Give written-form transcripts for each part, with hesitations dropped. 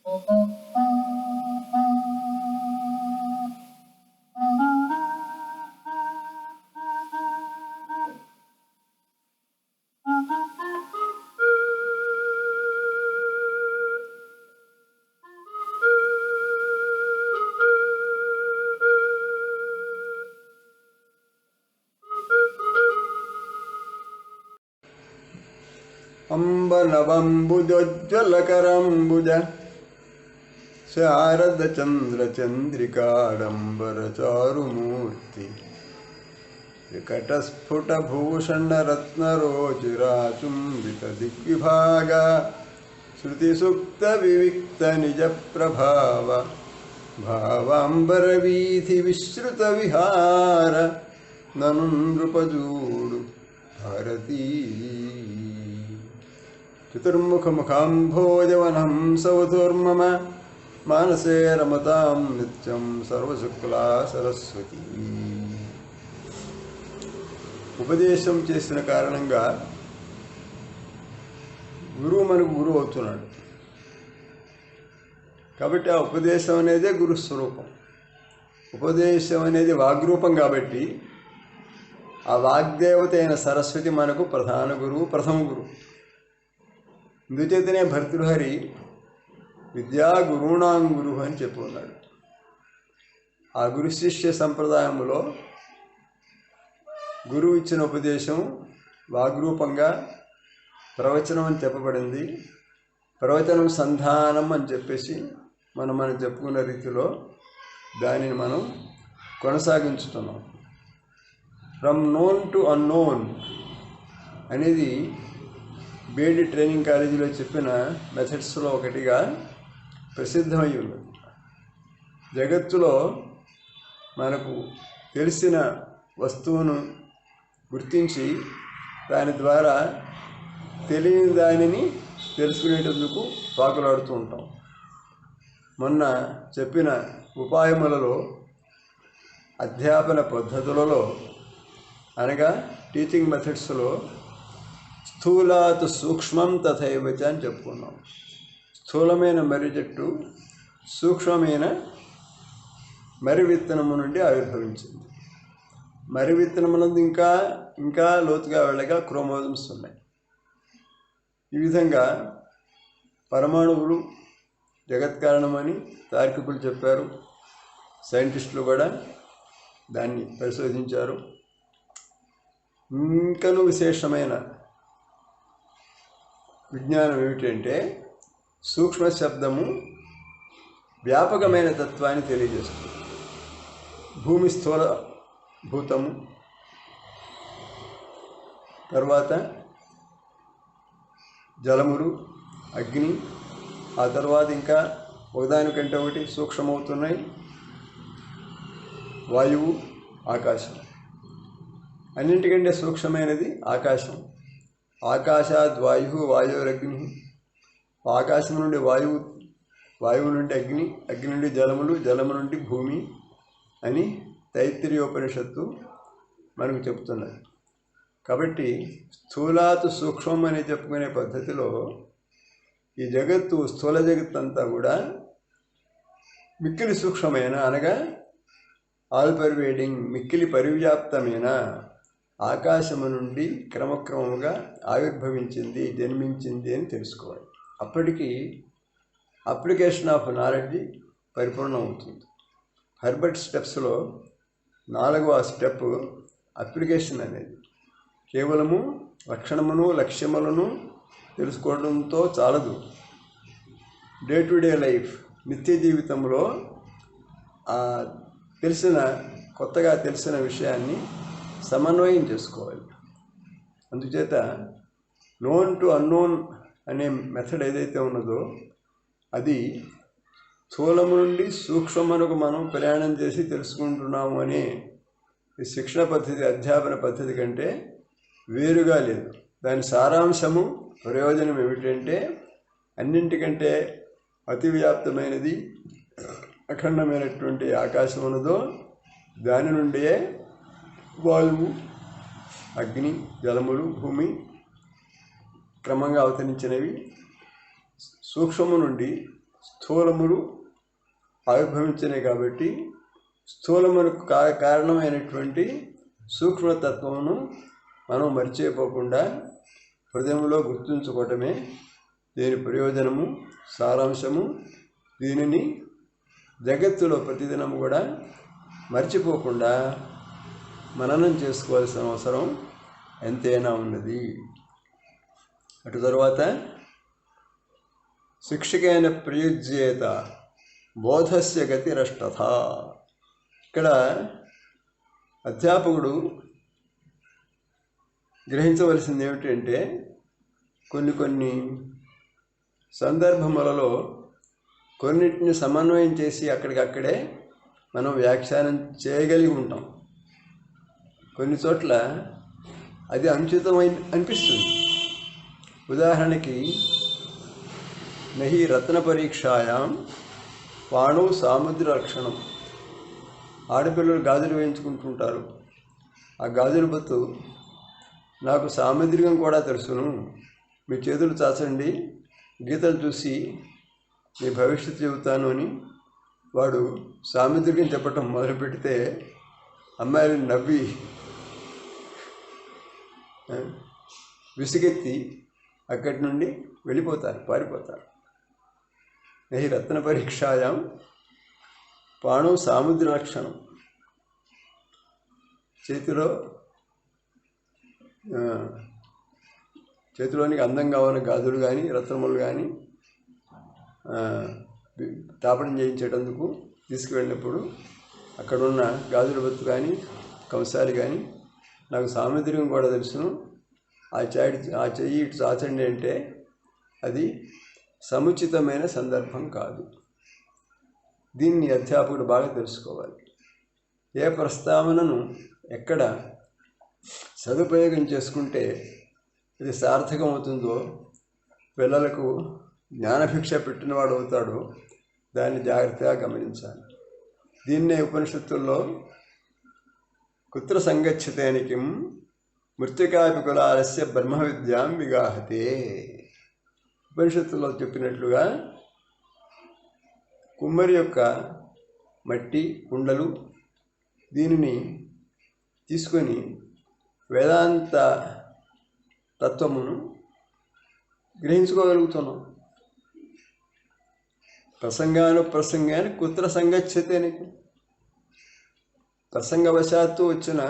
అంబనవంబుజోజ్వలకరంబుజ శారదచంద్రచంద్రికాడంబరచారుమూర్తి వికటస్ఫుటభూషణరత్నరోచిరాచుంబిత श्रुतिसुक्तविविक्तनिजप्रभाव भावाम्बरवीथिविश्रुतविहार ननु नृपजूडु भारती चतुर्मुखमुखाम्भोजवनहंसवधूर्मम मानसे रमतां नित्यं सर्वशुक्ला सरस्वती. ఉపదేశం చేసిన కారణంగా గురువు మనకు గురువు అవుతున్నాడు. కాబట్టి ఆ ఉపదేశం అనేదే గురుస్వరూపం. ఉపదేశం అనేది వాగ్రూపం కాబట్టి ఆ వాగ్దేవత అయిన సరస్వతి మనకు ప్రధాన గురువు, ప్రథమ గురువు. అందుచేతనే భర్తృహరి విద్యా గురుణాం గురువు అని చెప్పుకున్నాడు. ఆ గురు శిష్య సంప్రదాయంలో గురువు ఇచ్చిన ఉపదేశం వాగ్రూపంగా ప్రవచనం అని చెప్పబడింది. ప్రవచనం సంధానం అని చెప్పేసి మనం చెప్పుకున్న రీతిలో దానిని మనం కొనసాగించుతున్నాం. ఫ్రమ్ నోన్ టు అన్నోన్ అనేది బేడి ట్రైనింగ్ కాలేజీలో చెప్పిన మెథడ్స్లో ఒకటిగా ప్రసిద్ధమై ఉన్నది. జగత్తులో మనకు తెలిసిన వస్తువును గుర్తించి దాని ద్వారా తెలియని దానిని తెలుసుకునేటందుకు పాకులాడుతూ ఉంటాం. మొన్న చెప్పిన ఉపాయములలో అధ్యాపన పద్ధతులలో అనగా టీచింగ్ మెథడ్స్లో స్థూలాత్ సూక్ష్మం తథైవచ అని చెప్పుకున్నాం. స్థూలమైన మర్రి చెట్టు సూక్ష్మమైన మర్రి విత్తనము నుండి ఆవిర్భవించింది. మర్రి విత్తనమునందు ఇంకా లోతుగా వెళ్ళగా క్రోమోజమ్స్ ఉన్నాయి. ఈ విధంగా పరమాణువులు జగత్ కారణమని తార్కికులు చెప్పారు. సైంటిస్టులు కూడా దాన్ని పరిశోధించారు. ఇంకనూ విశేషమైన విజ్ఞానం ఏమిటంటే సూక్ష్మ శబ్దము వ్యాపకమైన తత్వాన్ని తెలియజేస్తుంది. భూమి స్థూల భూతము, తర్వాత జలములు, అగ్ని, ఆ తర్వాత ఇంకా ఒకదానికంటే ఒకటి సూక్ష్మమవుతున్నాయి వాయువు, ఆకాశం. అన్నింటికంటే సూక్ష్మమైనది ఆకాశం. ఆకాశాద్ వాయు వాయురగ్ని. ఆకాశం నుండి వాయువు, వాయువు నుండి అగ్ని, అగ్ని నుండి జలములు, జలము నుండి భూమి అని తైత్తిరీయోపనిషత్తు మనకు చెబుతున్నది. కాబట్టి స్థూలాత్ సూక్ష్మం అని చెప్పుకునే పద్ధతిలో ఈ జగత్తు, స్థూల జగత్తు అంతా కూడా మిక్కిలి సూక్ష్మమైన అనగా ఆల్ పర్వేడింగ్, మిక్కిలి పరివ్యాప్తమైన ఆకాశము నుండి క్రమక్రమముగా ఆవిర్భవించింది, జన్మించింది అని తెలుసుకోవాలి. అప్పటికి అప్లికేషన్ ఆఫ్ నాలెడ్జ్ పరిపూర్ణం అవుతుంది. హెర్బర్ట్ స్టెప్స్లో 4వ స్టెప్ అప్లికేషన్ అనేది. కేవలము లక్షణమును, లక్ష్యములను తెలుసుకోవడంతో చాలదు. డే టు డే లైఫ్, నిత్య జీవితంలో కొత్తగా తెలిసిన విషయాన్ని సమన్వయం చేసుకోవాలి. అందుచేత నోన్ టు అన్నోన్ అనే మెథడ్ ఏదైతే ఉన్నదో అది స్థూలము నుండి సూక్ష్మమునకు మనం ప్రయాణం చేసి తెలుసుకుంటున్నాము అనే ఈ శిక్షణ పద్ధతి, అధ్యాపన పద్ధతి కంటే వేరుగా లేదు. దాని సారాంశము, ప్రయోజనం ఏమిటంటే అన్నింటికంటే అతివ్యాప్తమైనది అఖండమైనటువంటి ఆకాశం ఉన్నదో దాని నుండే వాయువు, అగ్ని, జలములు, భూమి క్రమంగా అవతరించినవి. సూక్ష్మము నుండి స్థూలములు ఆవిర్భవించినాయి కాబట్టి స్థూలములకు కారణమైనటువంటి సూక్ష్మతత్వమును మనం మర్చిపోకుండా హృదయంలో గుర్తుంచుకోవటమే దీని ప్రయోజనము, సారాంశము. దీనిని జగత్తులో ప్రతిదినము కూడా మర్చిపోకుండా మననం చేసుకోవాల్సిన అవసరం ఎంతైనా ఉన్నది. అటు తరువాత శిక్షకేన ప్రయుజ్యేత బోధస్య గతిరష్టథ. ఇక్కడ అధ్యాపకుడు గ్రహించవలసింది ఏమిటంటే కొన్ని సందర్భములలో కొన్నిటిని సమన్వయం చేసి అక్కడికక్కడే మనం వ్యాఖ్యానం చేయగలిగి ఉంటాం. కొన్ని చోట్ల అది అనుచితమైన అనిపిస్తుంది. ఉదాహరణకి నహి రత్న పరీక్షాయాం పాణు సాముద్ర రక్షణం. ఆడపిల్లలు గాజులు వేయించుకుంటుంటారు. ఆ గాజుల బొత్తు నాకు సాముద్రికం కూడా తెలుసును, మీ చేతులు చాచండి, గీతలు చూసి మీ భవిష్యత్తు చెబుతాను అని వాడు సాముద్రికం చెప్పటం మొదలు పెడితే అమ్మాయిలు నవ్వి విసుగెత్తి అక్కడి నుండి వెళ్ళిపోతారు, పారిపోతారు. నహి రత్న పరీక్షాయాం పాణు సాముద్ర లక్షణం. చేతిలోనికి అందంగా ఉన్న గాజులు కానీ రత్నములు కానీ తాపడం చేయించేటందుకు తీసుకువెళ్ళినప్పుడు అక్కడున్న గాజుల బొత్తు కానీ కంసాలు కానీ నాకు సాముద్రికం కూడా తెలుసును, ఆ చెయ్యి ఇటు చాచండి అంటే అది సముచితమైన సందర్భం కాదు. దీన్ని అధ్యాపకుడు బాగా తెలుసుకోవాలి. ఏ ప్రస్తావనను ఎక్కడ సదుపయోగం చేసుకుంటే ఇది సార్థకమవుతుందో, పిల్లలకు జ్ఞానభిక్ష పెట్టినవాడు అవుతాడో దాన్ని జాగ్రత్తగా గమనించాలి. దీన్నే ఉపనిషత్తుల్లో కుత్ర సంగచ్చతేనికిం మృత్తికాపి కులాలస్య బ్రహ్మ విద్యాం విగాహతే. ఉపనిషత్తుల్లో చెప్పినట్లుగా కుమ్మరి యొక్క మట్టి కుండలు దీనిని తీసుకొని వేదాంత తత్వమును గ్రహించుకోగలుగుతున్నాం. ప్రసంగాన్ని కుత్ర సంగచ్చతేనికి, ప్రసంగవశాత్తు వచ్చిన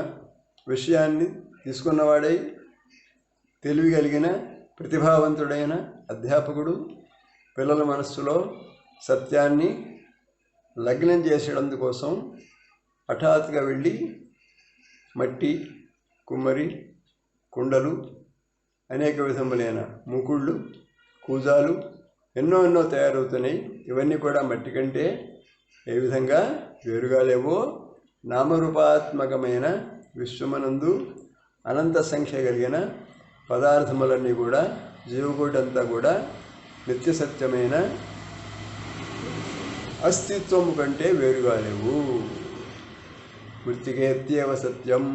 విషయాన్ని తీసుకున్నవాడై తెలివి కలిగిన ప్రతిభావంతుడైన అధ్యాపకుడు పిల్లల మనస్సులో సత్యాన్ని లగ్నం చేసేటందుకోసం హఠాత్తుగా వెళ్ళి మట్టి, కుమ్మరి, కుండలు, అనేక విధములైన మూకుళ్ళు, కూజాలు ఎన్నో తయారవుతున్నాయి. ఇవన్నీ కూడా మట్టి కంటే ఏ విధంగా వేరుగా లేవో నామరూపాత్మకమైన విశ్వమనందు అనంత సంఖ్య కలిగిన పదార్థములన్నీ కూడా జీవకోటి అంతా కూడా నిత్య సత్యమైన అస్తిత్వము కంటే వేరుగా లేవు. మృత్తికేత్యేవ సత్యం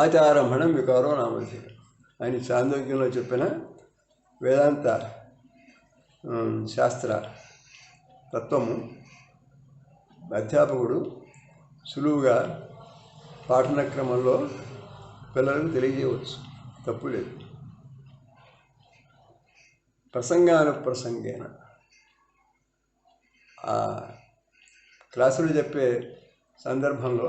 ఆచారమణం వికారో నామధేయం అని చాందోగ్యంలో చెప్పిన వేదాంత శాస్త్ర తత్వము అధ్యాపకుడు సులువుగా పాఠన క్రమంలో పిల్లలకు తెలియజేయవచ్చు, తప్పు లేదు. ప్రసంగేన ఆ క్లాసులు చెప్పే సందర్భంలో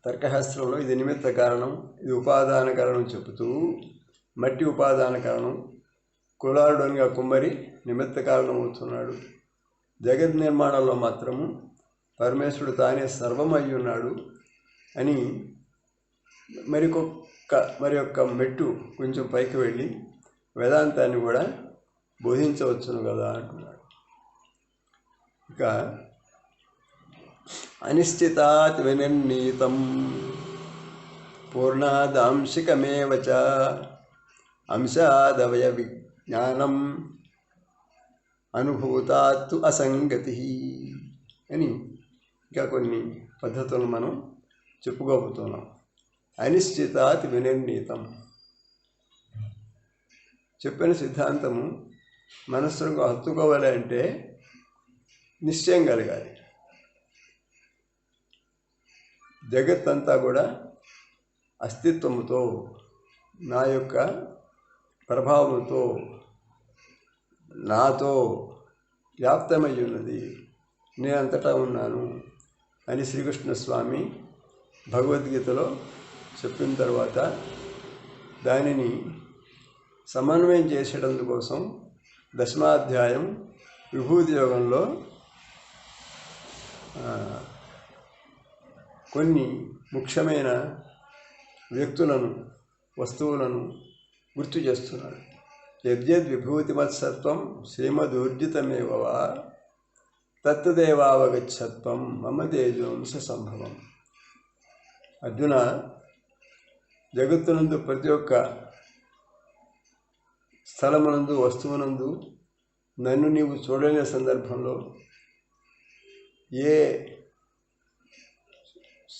తర్కశాస్త్రంలో ఇది నిమిత్త కారణం, ఇది ఉపాదాన కారణం చెబుతూ మట్టి ఉపాదాన కారణం, కులారుడనిగా కుమ్మరి నిమిత్త కారణం అవుతున్నాడు. జగత్ నిర్మాణంలో మాత్రము పరమేశ్వరుడు తానే సర్వమయ్యి ఉన్నాడు అని మరి యొక్క మెట్టు కొంచెం పైకి వెళ్ళి వేదాంతాన్ని కూడా బోధించవచ్చును కదా అంటున్నాడు. ఇక అనిశ్చితాత్ వినిర్ణీతం పూర్ణాదాంశికమేవ చ అంశాదవయ విజ్ఞానం అనుభూతాత్తు అసంగతి అని ఇంకా కొన్ని పద్ధతులను మనం చెప్పుకోబోతున్నాం. అనిశ్చితాత్ వినిర్ణీతం చెప్పిన సిద్ధాంతము మనస్సుకు హత్తుకోవాలి అంటే నిశ్చయం కలగాలి. జగత్తంతా కూడా అస్తిత్వంతో, నా యొక్క ప్రభావంతో, నాతో వ్యాప్తమై ఉన్నది, నేనంతటా ఉన్నాను అని శ్రీకృష్ణ స్వామి భగవద్గీతలో చెప్పిన తర్వాత దానిని సమన్వయం చేసేటందుకోసం 10వ అధ్యాయం విభూతి యోగంలో కొన్ని ముఖ్యమైన వ్యక్తులను, వస్తువులను గుర్తు చేస్తున్నాడు. యద్యద్ విభూతిమత్సత్వం శ్రీమదూర్జితమేవ వా తత్తదేవావగచ్చత్వం మమ తేజోంశ సంభవం. అర్జున, జగత్తునందు ప్రతి ఒక్క స్థలమునందు, వస్తువునందు నన్ను నీవు చూడలేని సందర్భంలో ఏ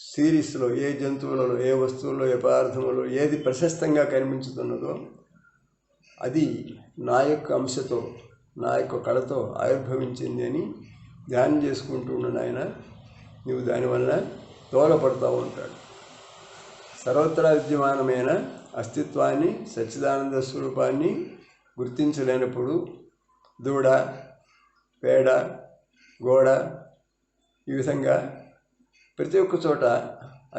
సిరీస్లో, ఏ జంతువులలో, ఏ వస్తువుల్లో, ఏ పదార్థములో ఏది ప్రశస్తంగా కనిపించుతున్నదో అది నా యొక్క అంశతో, నా యొక్క కళతో ఆవిర్భవించింది అని ధ్యానం చేసుకుంటూ ఉన్న నాయన, నీవు దానివల్ల దోహదపడతావు ఉంటాడు. సర్వత్రా విద్యమానమైన అస్తిత్వాన్ని, సచ్చిదానంద స్వరూపాన్ని గుర్తించలేనప్పుడు దూడ, పేడ, గోడ ఈ విధంగా ప్రతి ఒక్క చోట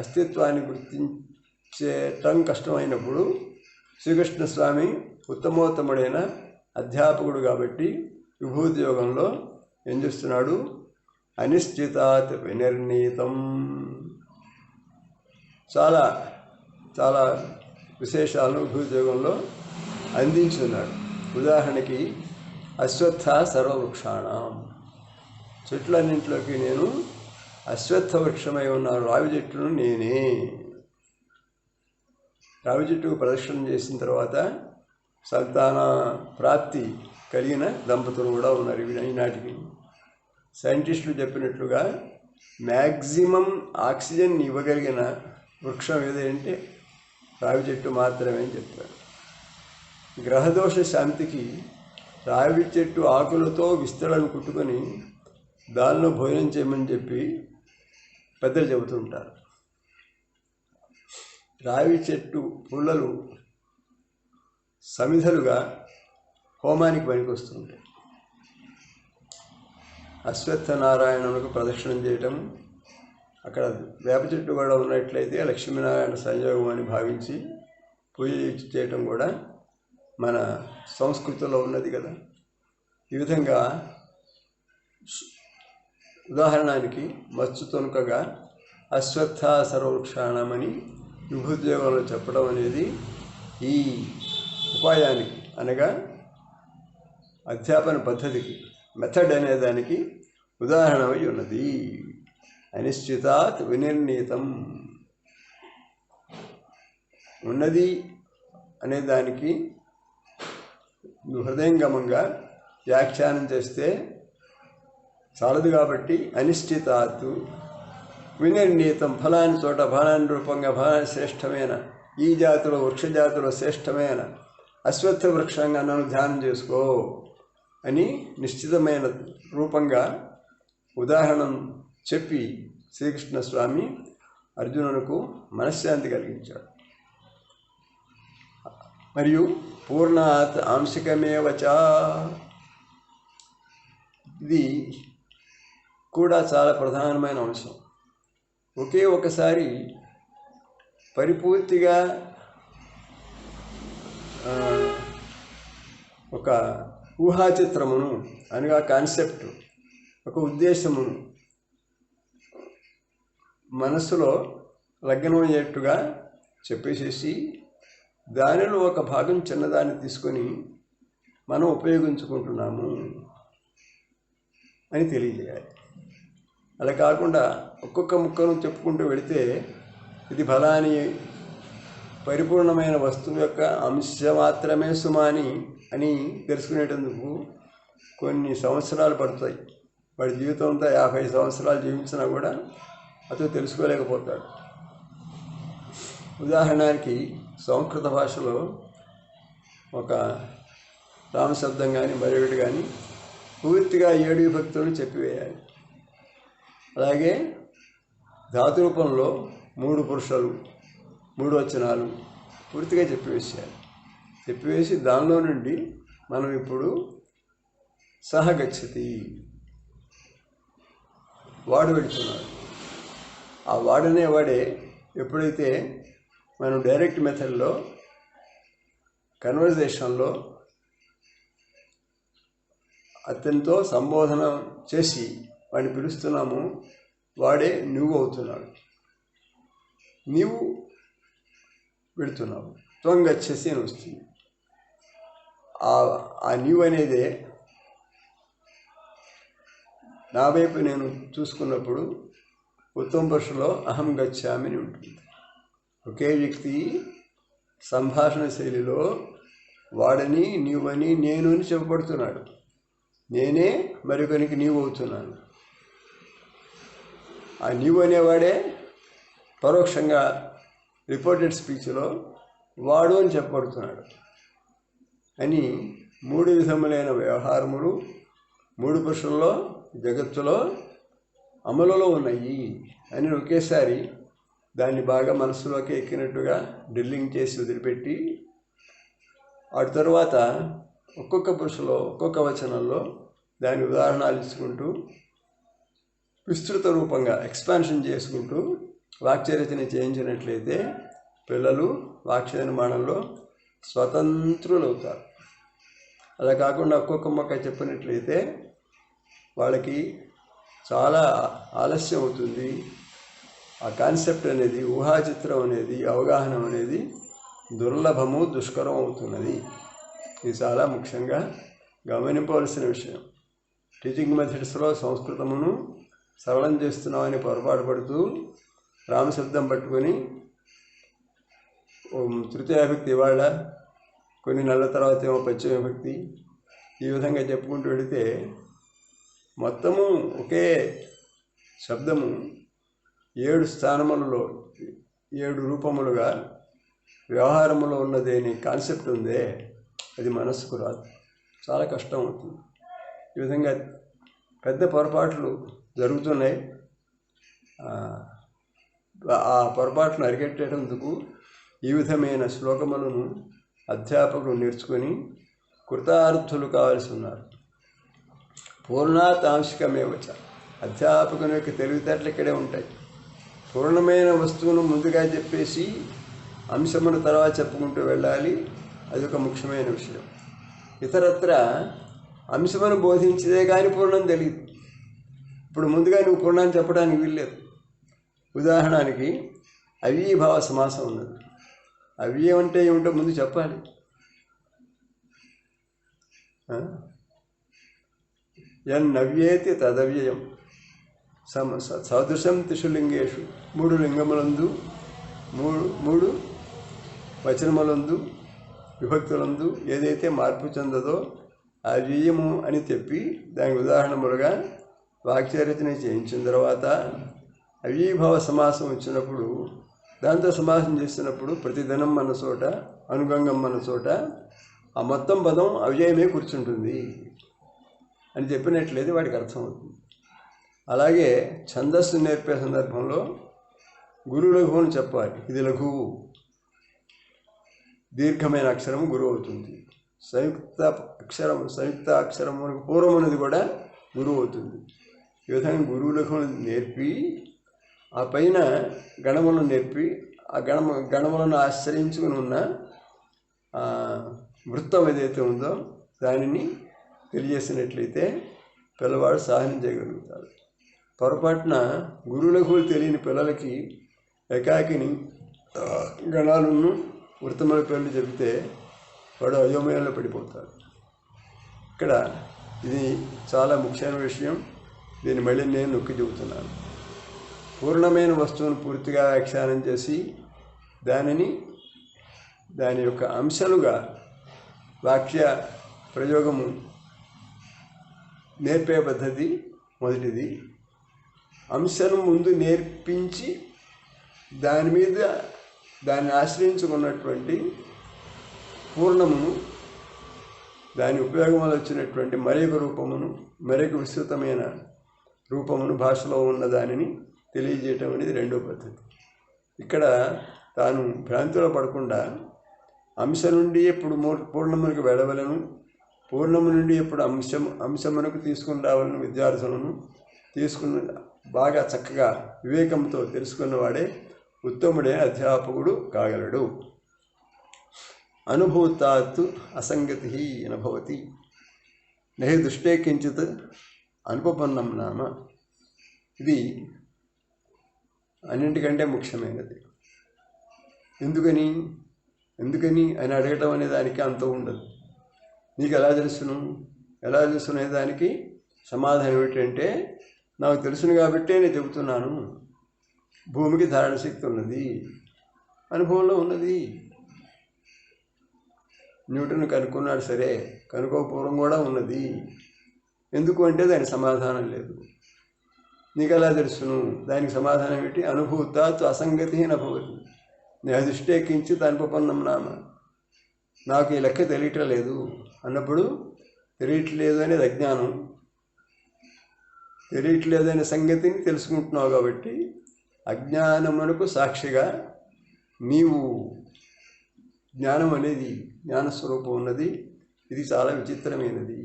అస్తిత్వాన్ని గుర్తించటం కష్టమైనప్పుడు శ్రీకృష్ణ స్వామి ఉత్తమోత్తముడైన అధ్యాపకుడు కాబట్టి విభూతి యోగంలో ఏం చేస్తున్నాడు? అనిశ్చితాత్ వినిర్ణీతం. చాలా చాలా విశేషాలను విభూతి యోగంలో అందించున్నాడు. ఉదాహరణకి అశ్వత్థ సర్వవృక్షాణం, చెట్లన్నింటిలోకి నేను అశ్వత్థ వృక్షమై ఉన్న రావి చెట్టును నేనే. రావి చెట్టుకు ప్రదక్షిణ చేసిన తర్వాత సంతాన ప్రాప్తి కలిగిన దంపతులు కూడా ఉన్నారు ఈనాటికి. సైంటిస్టులు చెప్పినట్లుగా మ్యాక్సిమం ఆక్సిజన్ ఇవ్వగలిగిన వృక్షం ఏదంటే రావి చెట్టు మాత్రమే అని చెప్తారు. గ్రహదోష శాంతికి రావి చెట్టు ఆకులతో విస్తరణను కుట్టుకొని దానిలో భోజనం చేయమని చెప్పి పెద్దలు చెబుతుంటారు. రావి చెట్టు పుల్లలు సమిధలుగా హోమానికి పనికొస్తుంటాయి. అశ్వత్థనారాయణులకు ప్రదక్షిణం చేయటం, అక్కడ వేప చెట్టు కూడా ఉన్నట్లయితే లక్ష్మీనారాయణ సంయోగం అని భావించి పూజ చేయటం కూడా మన సంస్కృతిలో ఉన్నది కదా. ఈ విధంగా ఉదాహరణకి మత్స్సు తొనుకగా అశ్వత్థ సర్వవృక్షాణమని విభూతియోగంలో చెప్పడం అనేది ఈ ఉపాయానికి, అనగా అధ్యాపన పద్ధతికి, మెథడ్ అనేదానికి ఉదాహరణమై ఉన్నది. అనిశ్చితాత్ వినిర్ణీతం. ఉన్నది అనేదానికి హృదయంగమంగా వ్యాఖ్యానం చేస్తే చాలదు కాబట్టి అనిశ్చితాత్ వినిర్ణీతం. ఫలాని చోట ఫలాని రూపంగా ఫలాని శ్రేష్టమైన, ఈ జాతిలో వృక్ష జాతిలో శ్రేష్టమైన అశ్వత్థ వృక్షంగా నన్ను ధ్యానం చేసుకో అని నిశ్చితమైన రూపంగా ఉదాహరణ చెప్పి శ్రీకృష్ణ స్వామి అర్జునునకు మనశ్శాంతి కలిగించాడు. మరియు పూర్ణాత్ ఆంశికమేవచ, ఇది కూడా చాలా ప్రధానమైన అంశం. ఒకే ఒకసారి పరిపూర్తిగా ఒక ఊహాచిత్రమును, అనగా కాన్సెప్ట్, ఒక ఉద్దేశమును మనస్సులో లగ్నమయ్యేట్టుగా చెప్పేసేసి దానిలో ఒక భాగం చిన్నదాన్ని తీసుకొని మనం ఉపయోగించుకుంటున్నాము అని తెలియజేయాలి. అలా కాకుండా ఒక్కొక్క ముక్కను చెప్పుకుంటూ వెళితే ఇది ఫలాని పరిపూర్ణమైన వస్తువు యొక్క అంశ మాత్రమే సుమాని అని తెలుసుకునేటందుకు కొన్ని సంవత్సరాలు పడతాయి. వాడి జీవితం అంతా 50 సంవత్సరాలు జీవించినా కూడా అతను తెలుసుకోలేకపోతాడు. ఉదాహరణకి సంస్కృత భాషలో ఒక రామశబ్దం కానీ మరొకటి కానీ పూర్తిగా 7 విభక్తులను చెప్పివేయాలి. అలాగే ధాతు రూపంలో 3 పురుషులు 3 వచనాలు పూర్తిగా చెప్పివేసేయాలి. చెప్పివేసి దానిలో నుండి మనం ఇప్పుడు సహగచ్చతి, వాడు వెళుతున్నాడు. ఆ వాడనేవాడే ఎప్పుడైతే మనం డైరెక్ట్ మెథడ్లో కన్వర్జేషన్లో అతనితో సంబోధన చేసి వాడిని పిలుస్తున్నాము, వాడే నువ్వు అవుతున్నాడు. నీవు వెళుతున్నావు, త్వంగచ్చేసి అని వస్తుంది. ఆ నీవు అనేదే నా వైపు నేను చూసుకున్నప్పుడు ఉత్తమ పురుషులో అహం గచ్చామి అని ఉంటుంది. ఒకే వ్యక్తి సంభాషణ శైలిలో వాడని నీవని నేను అని చెప్పబడుతున్నాడు. నేనే మరొకరికి నీవు అవుతున్నాను. ఆ నీవు అనేవాడే పరోక్షంగా రిపోర్టెడ్ స్పీచ్లో వాడు అని చెప్పబడుతున్నాడు అని 3 విధములైన వ్యవహారములు 3 పురుషుల్లో జగత్తులో అమలులో ఉన్నాయి అని ఒకేసారి దాన్ని బాగా మనసులోకి ఎక్కినట్టుగా డ్రిల్లింగ్ చేసి వదిలిపెట్టి ఆ తర్వాత ఒక్కొక్క పురుషులో ఒక్కొక్క వచనంలో దాని ఉదాహరణలు ఇచ్చుకుంటూ విస్తృత రూపంగా ఎక్స్పాన్షన్ చేసుకుంటూ వాక్యరచన చేయించినట్లయితే పిల్లలు వాక్య నిర్మాణంలో స్వతంత్రులు అవుతారు. అలా కాకుండా ఒక్కొక్క మొక్క చెప్పినట్లయితే వాళ్ళకి చాలా ఆలస్యం అవుతుంది. ఆ కాన్సెప్ట్ అనేది, ఊహాచిత్రం అనేది, అవగాహన అనేది దుర్లభము, దుష్కరం అవుతున్నది. ఇది చాలా ముఖ్యంగా గమనింపవలసిన విషయం. టీచింగ్ మెథడ్స్లో సంస్కృతమును సరళం చేస్తున్నామని పొరపాటు పడుతూ రామశబ్దం పట్టుకొని తృతీయ విభక్తి ఇవాళ, కొన్ని నెలల తర్వాత ఏమో పంచమ విభక్తి, ఈ విధంగా చెప్పుకుంటూ వెళితే మొత్తము ఒకే శబ్దము 7 స్థానములలో 7 రూపములుగా వ్యవహారములో ఉన్నది అనే కాన్సెప్ట్ ఉందే, అది మనస్సుకు రాదు, చాలా కష్టం అవుతుంది. ఈ విధంగా పెద్ద పొరపాట్లు జరుగుతున్నాయి. ఆ పొరపాట్లను అరికట్టేందుకు ఈ విధమైన శ్లోకములను అధ్యాపకులు నేర్చుకొని కృతార్థులు కావాల్సి ఉన్నారు. పూర్ణాతాంశికమే వచ్చ, అధ్యాపకుని యొక్క తెలివితేటలు ఇక్కడే ఉంటాయి. పూర్ణమైన వస్తువును ముందుగా చెప్పేసి అంశమును తర్వాత చెప్పుకుంటూ వెళ్ళాలి. అది ఒక ముఖ్యమైన విషయం. ఇతరత్ర అంశమును బోధించేదే కానీ పూర్ణం తెలియదు. ఇప్పుడు ముందుగా నువ్వు పూర్ణాన్ని చెప్పడానికి వీల్లేదు. ఉదాహరణకి అవ్యయభావ సమాసం ఉన్నది. అవ్యయం అంటే ఏమిటో ముందు చెప్పాలి. యన్నవ్యేతి తదవ్యయం సదృశం 3 లింగేషు, 3 లింగములందు 3 వచనములందు విభక్తులందు ఏదైతే మార్పు చెందదో అవ్యయము అని చెప్పి దానికి ఉదాహరణములుగా వాక్యరచన చేయించిన తర్వాత అవ్యయభావ సమాసం వచ్చినప్పుడు, దాంతో సమాసం చేసినప్పుడు ప్రతిదినం మన చోట, అనుగంగం మన చోట ఆ మొత్తం పదం అవ్యయమే కూర్చుంటుంది అని చెప్పినట్లయితే వాడికి అర్థమవుతుంది. అలాగే ఛందస్సు నేర్పే సందర్భంలో గురు లఘువును చెప్పాలి. ఇది లఘువు, దీర్ఘమైన అక్షరము గురువు అవుతుంది. సంయుక్త అక్షరము పూర్వం అనేది కూడా గురువు అవుతుంది. ఈ విధంగా గురువు లఘువును నేర్పి ఆ పైన గణములను నేర్పి ఆ గణములను ఆశ్రయించుకుని ఉన్న వృత్తం ఏదైతే ఉందో దానిని తెలియజేసినట్లయితే పిల్లవాడు సహాయం చేయగలుగుతాడు. పొరపాటున గురువులకు తెలియని పిల్లలకి ఏకాకిని గణాలను వృత్తముల పేర్లు చెబితే వాడు అయోమయంలో పడిపోతాడు. ఇక్కడ ఇది చాలా ముఖ్యమైన విషయం. దీన్ని మళ్ళీ నేను నొక్కి చెబుతున్నాను. పూర్ణమైన వస్తువును పూర్తిగా వ్యాఖ్యానం చేసి దాని యొక్క అంశాలుగా వాక్య ప్రయోగము నేర్పే పద్ధతి మొదటిది. అంశాన్ని ముందు నేర్పించి దాన్ని ఆశ్రయించుకున్నటువంటి పూర్ణమును దాని ఉపయోగం వల్ల వచ్చినటువంటి మరొక రూపమును, మరొక విస్తృతమైన రూపమును, భాషలో ఉన్న దానిని తెలియజేయటం అనేది రెండో పద్ధతి. ఇక్కడ తాను భ్రాంతిలో పడకుండా అంశ నుండి ఎప్పుడు పూర్ణమునికి వెళ్ళవలను, పూర్ణము నుండి ఎప్పుడు అంశమునకు తీసుకుని రావాలని విద్యార్థులను తీసుకున్న బాగా చక్కగా వివేకంతో తెలుసుకున్నవాడే ఉత్తముడే అధ్యాపకుడు కాగలడు. అనుభూతాత్ అసంగతి అనుభవతి నహి దృష్టే కించిత్ అనుపపన్నం నామ. ఇది అన్నింటికంటే ముఖ్యమైనది. ఎందుకని అని అడగటం అనే దానికి అంత ఉండదు. నీకు ఎలా తెలుసును అనే దానికి సమాధానం ఏమిటంటే, నాకు తెలుసును కాబట్టే నేను చెబుతున్నాను. భూమికి ధారణ శక్తి ఉన్నది, అనుభవంలో ఉన్నది. న్యూటన్ కనుక్కున్నాడు, సరే, కనుక్కోపూర్వం కూడా ఉన్నది. ఎందుకు అంటే దానికి సమాధానం లేదు. నీకు ఎలా తెలుసును? దానికి సమాధానం ఏమిటి? అనుభూతాత్ అసంగతి నభవతి దృష్టే కించిత్ అనుపపన్నం నామ. నాకు ఈ లెక్క తెలియటం లేదు అన్నప్పుడు, తెలియట్లేదు అనేది అజ్ఞానం. తెలియట్లేదు అనే సంగతిని తెలుసుకుంటున్నావు కాబట్టి అజ్ఞానమునకు సాక్షిగా నీవు జ్ఞానం అనేది, జ్ఞానస్వరూపం ఉన్నది. ఇది చాలా విచిత్రమైనది.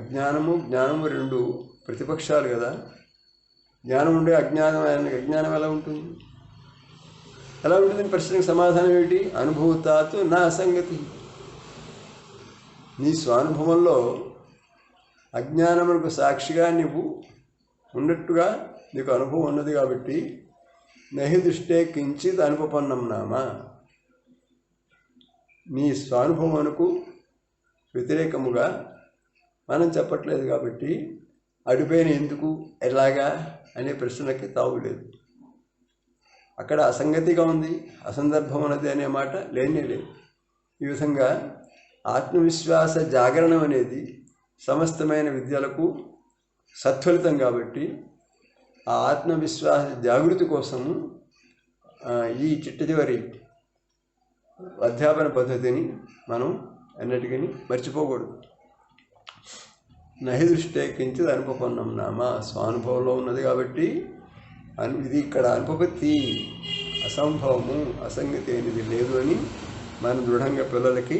జ్ఞానము రెండు ప్రతిపక్షాలు కదా. జ్ఞానం ఉండే అజ్ఞానం ఎలా ఉంటుంది? ఎలా ఉంటుందని ప్రశ్నకు సమాధానం ఏమిటి? అనుభూతాత్ నా అసంగతి. నీ స్వానుభవంలో అజ్ఞానమునకు సాక్షిగా నీవు ఉన్నట్టుగా నీకు అనుభవం ఉన్నది కాబట్టి నహి దృష్టే కించిత్ అనుపపన్నం నామ. నీ స్వానుభవమునకు వ్యతిరేకముగా మనం చెప్పట్లేదు కాబట్టి అడిపోయిన ఎందుకు, ఎలాగా అనే ప్రశ్నలకి తావులేదు. అక్కడ అసంగతిగా ఉంది, అసందర్భం ఉన్నది అనే మాట లేనే లేదు. ఈ విధంగా ఆత్మవిశ్వాస జాగరణం అనేది సమస్తమైన విద్యలకు సత్ఫలితం కాబట్టి ఆ ఆత్మవిశ్వాస జాగృతి కోసము ఈ చిట్ట అధ్యాపన పద్ధతిని మనం అన్నిటికీ మర్చిపోకూడదు. నహి దృష్టే కించిత్ అనుపపన్నం నామ. స్వానుభవంలో ఉన్నది కాబట్టి ఇది ఇక్కడ అనుపపత్తి, అసంభవము, అసంగతి అనేది లేదు అని మనం దృఢంగా పిల్లలకి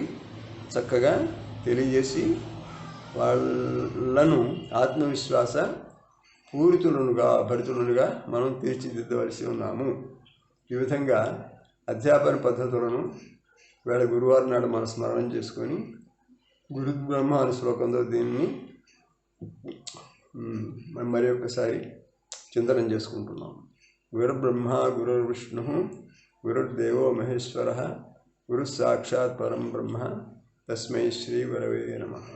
చక్కగా తెలియజేసి వాళ్ళను ఆత్మవిశ్వాస భరితులుగా మనం తీర్చిదిద్దవలసి ఉన్నాము. ఈ విధంగా అధ్యాపన పద్ధతులను వేళ గురువారం నాడు మనం స్మరణం చేసుకొని గురుబ్రహ్మ అను శ్లోకంతో దీన్ని మరి ఒక్కసారి చింతనం చేసుకుంటున్నాం. గురుబ్రహ్మ గురుర్విష్ణు గురుర్దేవో మహేశ్వర గురు సాక్షాత్ పరం బ్రహ్మ తస్మై శ్రీ గురవే నమః.